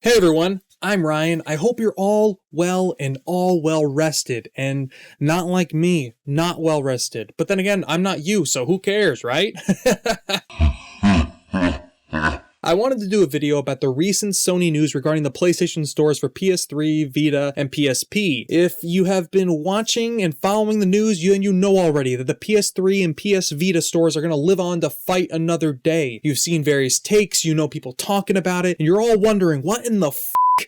Hey everyone, I'm Ryan. I hope you're all well and all well rested and not like me, not well rested. But then again, I'm not you, so who cares, right? I wanted to do a video about the recent Sony news regarding the PlayStation stores for PS3, Vita, and PSP. If you have been watching and following the news, you know already that the PS3 and PS Vita stores are going to live on to fight another day. You've seen various takes, you know people talking about it, and you're all wondering, what in the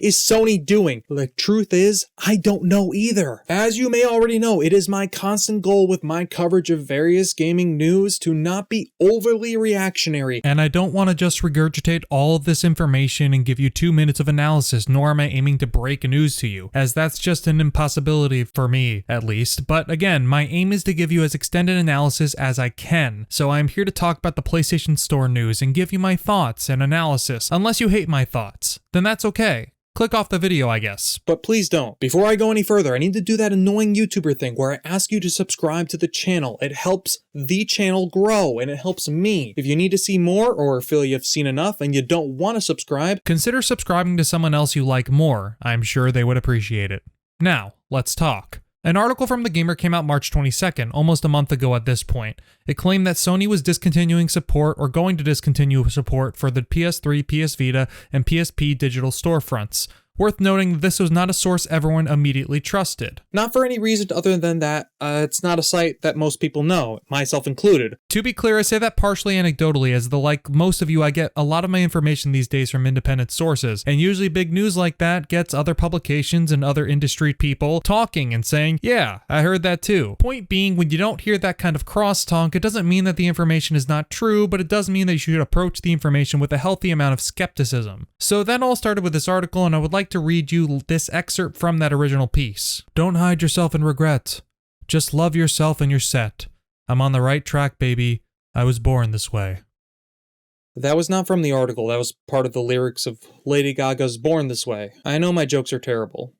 is Sony doing? The truth is, I don't know either. As you may already know, it is my constant goal with my coverage of various gaming news to not be overly reactionary. And I don't want to just regurgitate all of this information and give you 2 minutes of analysis, nor am I aiming to break news to you, as that's just an impossibility for me, at least. But again, my aim is to give you as extended analysis as I can, so I'm here to talk about the PlayStation Store news and give you my thoughts and analysis. Unless you hate my thoughts, then that's okay. Click off the video, I guess. But please don't. Before I go any further, I need to do that annoying YouTuber thing where I ask you to subscribe to the channel. It helps the channel grow, and it helps me. If you need to see more, or feel you've seen enough and you don't want to subscribe, consider subscribing to someone else you like more. I'm sure they would appreciate it. Now, let's talk. An article from The Gamer came out March 22nd, almost a month ago at this point. It claimed that Sony was discontinuing support or going to discontinue support for the PS3, PS Vita, and PSP digital storefronts. Worth noting that this was not a source everyone immediately trusted. Not for any reason other than that it's not a site that most people know, myself included. To be clear, I say that partially anecdotally, as like most of you, I get a lot of my information these days from independent sources, and usually big news like that gets other publications and other industry people talking and saying, yeah, I heard that too. Point being, when you don't hear that kind of crosstalk, it doesn't mean that the information is not true, but it does mean that you should approach the information with a healthy amount of skepticism. So that all started with this article, and I would like to read you this excerpt from that original piece. Don't hide yourself in regret. Just love yourself and you're set. I'm on the right track, baby. I was born this way. That was not from the article. That was part of the lyrics of Lady Gaga's Born This Way. I know my jokes are terrible.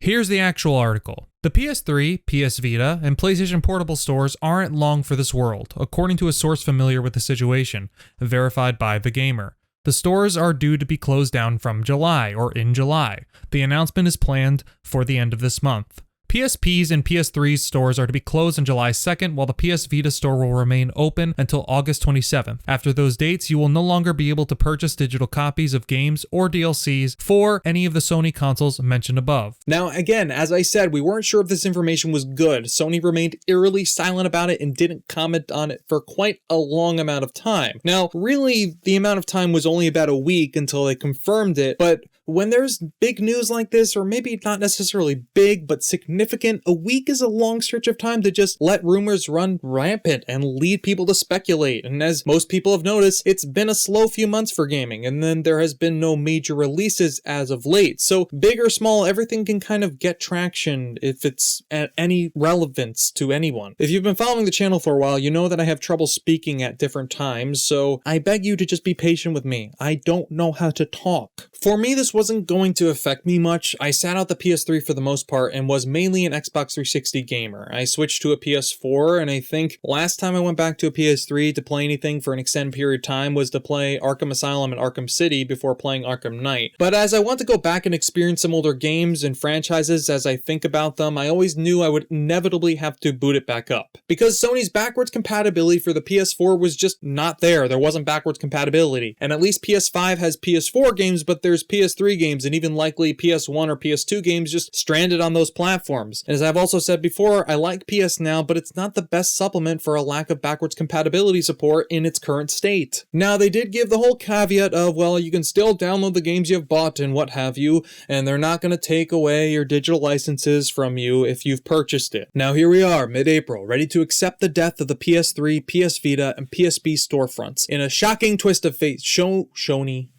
Here's the actual article. The PS3, PS Vita, and PlayStation Portable stores aren't long for this world, according to a source familiar with the situation, verified by The Gamer. The stores are due to be closed down from July, or in July. The announcement is planned for the end of this month. PSP's and PS3's stores are to be closed on July 2nd, while the PS Vita store will remain open until August 27th. After those dates, you will no longer be able to purchase digital copies of games or DLCs for any of the Sony consoles mentioned above. Now, again, as I said, we weren't sure if this information was good. Sony remained eerily silent about it and didn't comment on it for quite a long amount of time. Now, really, the amount of time was only about a week until they confirmed it, but when there's big news like this, or maybe not necessarily big, but significant, a week is a long stretch of time to just let rumors run rampant and lead people to speculate. And as most people have noticed, it's been a slow few months for gaming, and then there has been no major releases as of late. So big or small, everything can kind of get traction if it's at any relevance to anyone. If you've been following the channel for a while, you know that I have trouble speaking at different times, so I beg you to just be patient with me. I don't know how to talk. For me, this wasn't going to affect me much. I sat out the PS3 for the most part and was mainly an Xbox 360 gamer. I switched to a PS4, and I think last time I went back to a PS3 to play anything for an extended period of time was to play Arkham Asylum and Arkham City before playing Arkham Knight. But as I want to go back and experience some older games and franchises as I think about them, I always knew I would inevitably have to boot it back up. Because Sony's backwards compatibility for the PS4 was just not there. There wasn't backwards compatibility. And at least PS5 has PS4 games, but there's PS3 games and even likely PS1 or PS2 games just stranded on those platforms. And as I've also said before, I like PS Now, but it's not the best supplement for a lack of backwards compatibility support in its current state. Now, they did give the whole caveat of, well, you can still download the games you've bought and what have you, and they're not going to take away your digital licenses from you if you've purchased it. Now, here we are, mid-April, ready to accept the death of the PS3, PS Vita, and PSP storefronts. In a shocking twist of fate, Sony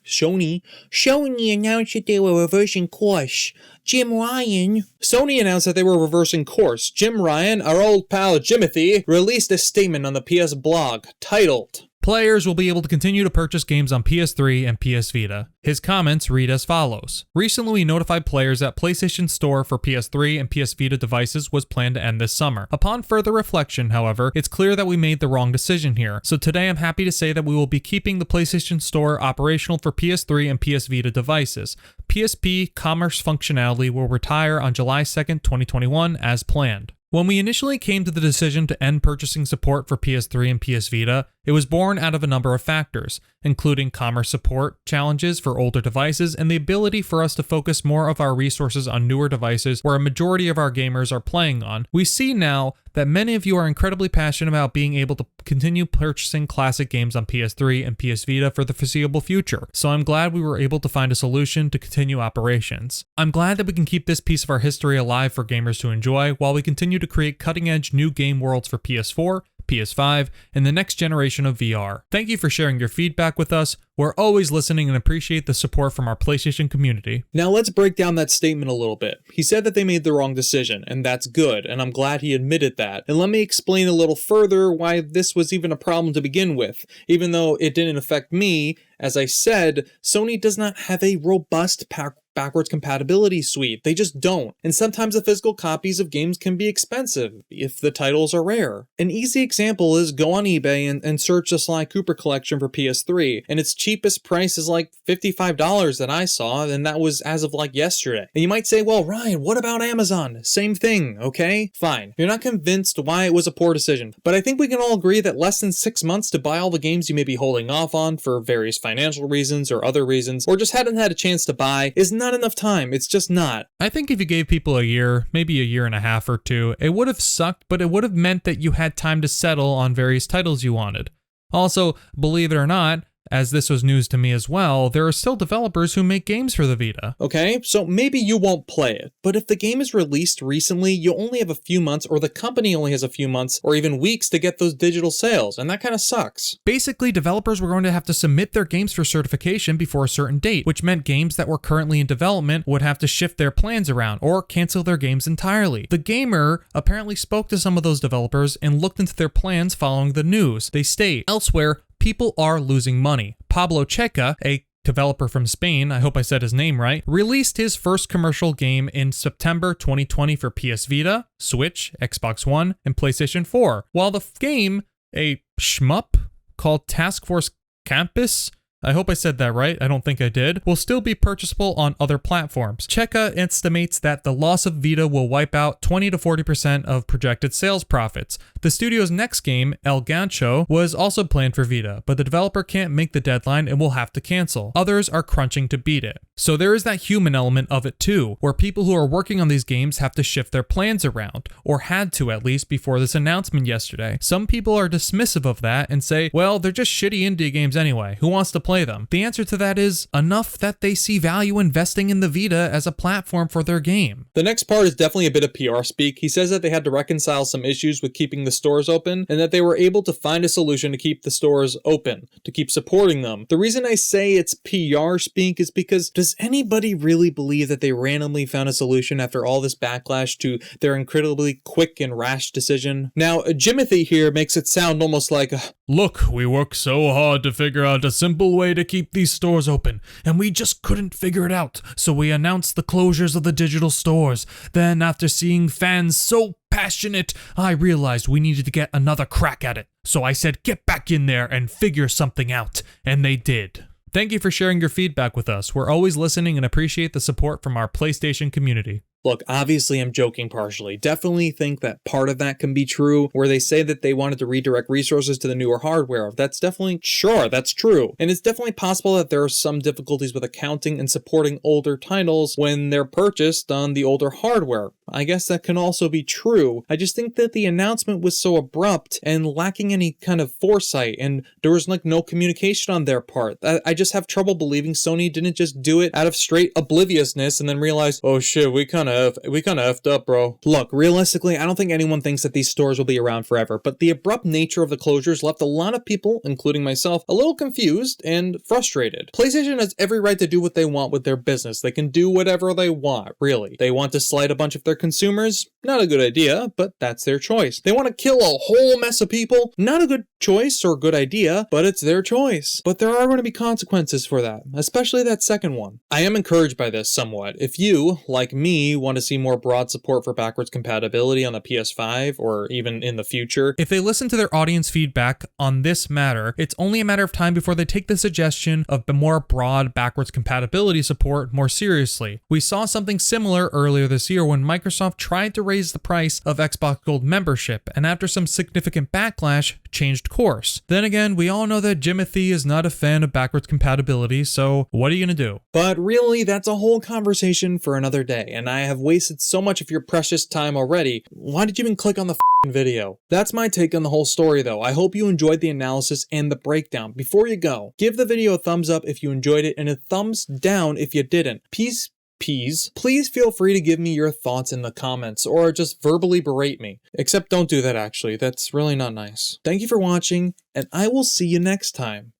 announced that they were reversing course. Sony announced that they were reversing course. Jim Ryan, our old pal Jimothy, released a statement on the PS blog titled, Players will be able to continue to purchase games on PS3 and PS Vita. His comments read as follows. Recently, we notified players that PlayStation Store for PS3 and PS Vita devices was planned to end this summer. Upon further reflection, however, it's clear that we made the wrong decision here. So today I'm happy to say that we will be keeping the PlayStation Store operational for PS3 and PS Vita devices. PSP commerce functionality will retire on July 2nd, 2021 as planned. When we initially came to the decision to end purchasing support for PS3 and PS Vita, it was born out of a number of factors, including commerce support, challenges for older devices, and the ability for us to focus more of our resources on newer devices where a majority of our gamers are playing on. We see now that many of you are incredibly passionate about being able to continue purchasing classic games on PS3 and PS Vita for the foreseeable future, so I'm glad we were able to find a solution to continue operations. I'm glad that we can keep this piece of our history alive for gamers to enjoy while we continue to create cutting-edge new game worlds for PS4, PS5, and the next generation of VR. Thank you for sharing your feedback with us. We're always listening and appreciate the support from our PlayStation community. Now let's break down that statement a little bit. He said that they made the wrong decision, and that's good, and I'm glad he admitted that. And let me explain a little further why this was even a problem to begin with. Even though it didn't affect me, as I said, Sony does not have a robust backwards compatibility suite. They just don't. And sometimes the physical copies of games can be expensive if the titles are rare. An easy example is go on eBay and search the Sly Cooper collection for PS3, and its cheapest price is like $55 that I saw, and that was as of like yesterday. And you might say, well, Ryan, what about Amazon? Same thing, okay? Fine. You're not convinced why it was a poor decision, but I think we can all agree that less than 6 months to buy all the games you may be holding off on for various financial reasons or other reasons, or just hadn't had a chance to buy, is not enough time. It's just not. I think if you gave people a year, maybe a year and a half or two, it would have sucked, but it would have meant that you had time to settle on various titles you wanted. Also, believe it or not, as this was news to me as well, there are still developers who make games for the Vita. Okay, so maybe you won't play it, but if the game is released recently, you only have a few months, or the company only has a few months, or even weeks to get those digital sales, and that kind of sucks. Basically, developers were going to have to submit their games for certification before a certain date, which meant games that were currently in development would have to shift their plans around, or cancel their games entirely. The Gamer apparently spoke to some of those developers and looked into their plans following the news. They state, elsewhere, people are losing money. Pablo Checa, a developer from Spain, I hope I said his name right, released his first commercial game in September 2020 for PS Vita, Switch, Xbox One, and PlayStation 4. While the game, a shmup called Task Force Campus, I hope I said that right, I don't think I did, will still be purchasable on other platforms. Checa estimates that the loss of Vita will wipe out 20 to 40% of projected sales profits. The studio's next game, El Gancho, was also planned for Vita, but the developer can't make the deadline and will have to cancel. Others are crunching to beat it. So there is that human element of it too, where people who are working on these games have to shift their plans around, or had to at least before this announcement yesterday. Some people are dismissive of that and say, well, they're just shitty indie games anyway, who wants to play them? The answer to that is enough that they see value investing in the Vita as a platform for their game. The next part is definitely a bit of PR speak. He says that they had to reconcile some issues with keeping the stores open, and that they were able to find a solution to keep the stores open, to keep supporting them. The reason I say it's PR speak is because does anybody really believe that they randomly found a solution after all this backlash to their incredibly quick and rash decision? Now, Jimothy here makes it sound almost like, look, we worked so hard to figure out a simple way to keep these stores open, and we just couldn't figure it out, so we announced the closures of the digital stores. Then, after seeing fans so passionate, I realized we needed to get another crack at it. So I said, get back in there and figure something out, and they did. Thank you for sharing your feedback with us. We're always listening and appreciate the support from our PlayStation community. Look, obviously I'm joking partially. Definitely think that part of that can be true, where they say that they wanted to redirect resources to the newer hardware. That's definitely, sure, that's true. And it's definitely possible that there are some difficulties with accounting and supporting older titles when they're purchased on the older hardware. I guess that can also be true. I just think that the announcement was so abrupt and lacking any kind of foresight, and there was like no communication on their part. I just have trouble believing Sony didn't just do it out of straight obliviousness and then realize, oh shit, we kind of effed up, bro. Look, realistically, I don't think anyone thinks that these stores will be around forever, but the abrupt nature of the closures left a lot of people, including myself, a little confused and frustrated. PlayStation has every right to do what they want with their business. They can do whatever they want, really. They want to slight a bunch of their consumers? Not a good idea, but that's their choice. They want to kill a whole mess of people? Not a good choice or good idea, but it's their choice. But there are going to be consequences for that, especially that second one. I am encouraged by this somewhat. If you, like me, want to see more broad support for backwards compatibility on the PS5 or even in the future, if they listen to their audience feedback on this matter, it's only a matter of time before they take the suggestion of more broad backwards compatibility support more seriously. We saw something similar earlier this year when Microsoft tried to raise the price of Xbox Gold membership, and after some significant backlash, changed course. Then again, we all know that Jimothy is not a fan of backwards compatibility, so what are you gonna do? But really, that's a whole conversation for another day, and I have wasted so much of your precious time already. Why did you even click on the video? That's my take on the whole story though. I hope you enjoyed the analysis and the breakdown. Before you go, give the video a thumbs up if you enjoyed it and a thumbs down if you didn't. Please feel free to give me your thoughts in the comments or just verbally berate me. Except don't do that actually, that's really not nice. Thank you for watching, and I will see you next time.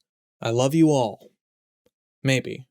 I love you all. Maybe.